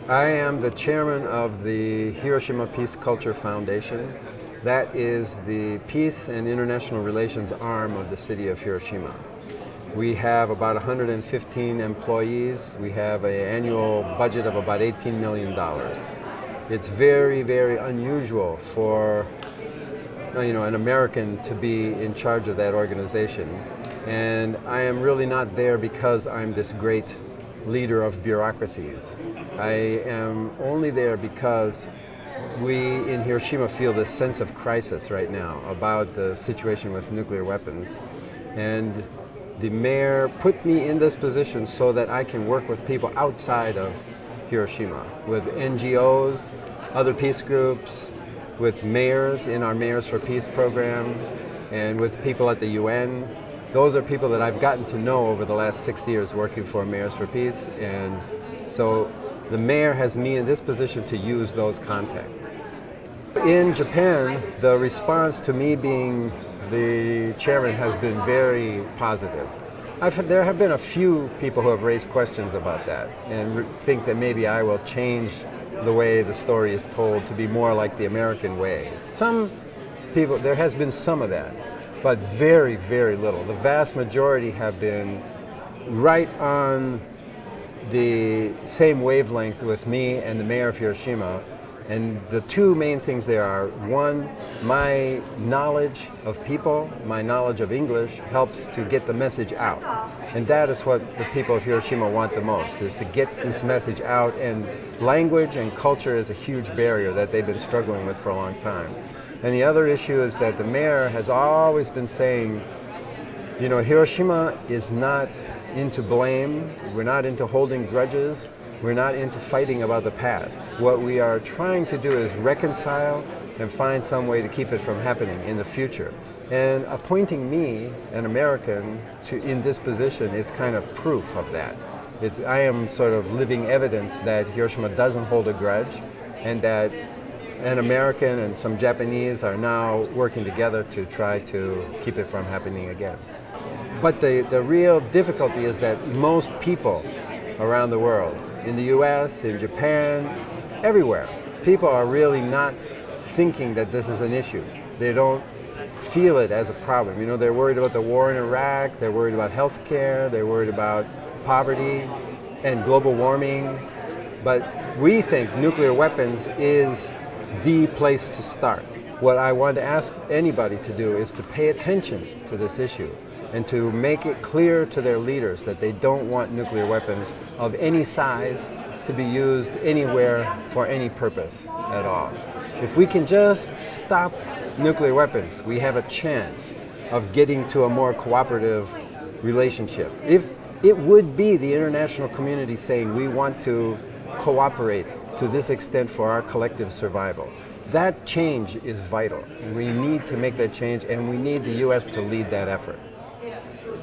I am the chairman of the Hiroshima Peace Culture Foundation. That is the peace and international relations arm of the city of Hiroshima. We have about 115 employees. We have an annual budget of about $18 million. It's very, very unusual for an American to be in charge of that organization. And I am really not there because I'm this great leader of bureaucracies. I am only there because we in Hiroshima feel this sense of crisis right now about the situation with nuclear weapons. And the mayor put me in this position so that I can work with people outside of Hiroshima, with NGOs, other peace groups, with mayors in our Mayors for Peace program, and with people at the UN. Those are people that I've gotten to know over the last 6 years working for Mayors for Peace, and so the mayor has me in this position to use those contacts. In Japan, the response to me being the chairman has been very positive. There have been a few people who have raised questions about that and think that maybe I will change the way the story is told to be more like the American way. Some people, there has been some of that, but very, very little. The vast majority have been right on the same wavelength with me and the mayor of Hiroshima. And the two main things there are, one, my knowledge of people, my knowledge of English helps to get the message out. And that is what the people of Hiroshima want the most, is to get this message out. And language and culture is a huge barrier that they've been struggling with for a long time. And the other issue is that the mayor has always been saying, Hiroshima is not into blame, we're not into holding grudges, we're not into fighting about the past. What we are trying to do is reconcile and find some way to keep it from happening in the future. And appointing me, an American, in this position is kind of proof of that. I am sort of living evidence that Hiroshima doesn't hold a grudge, and that an American and some Japanese are now working together to try to keep it from happening again. But the real difficulty is that most people around the world, in the US, in Japan, everywhere, people are really not thinking that this is an issue. They don't feel it as a problem. They're worried about the war in Iraq, they're worried about health care, they're worried about poverty and global warming. But we think nuclear weapons is the place to start. What I want to ask anybody to do is to pay attention to this issue and to make it clear to their leaders that they don't want nuclear weapons of any size to be used anywhere for any purpose at all. If we can just stop nuclear weapons, we have a chance of getting to a more cooperative relationship. If it would be the international community saying we want to cooperate to this extent for our collective survival, that change is vital. We need to make that change, and we need the US to lead that effort.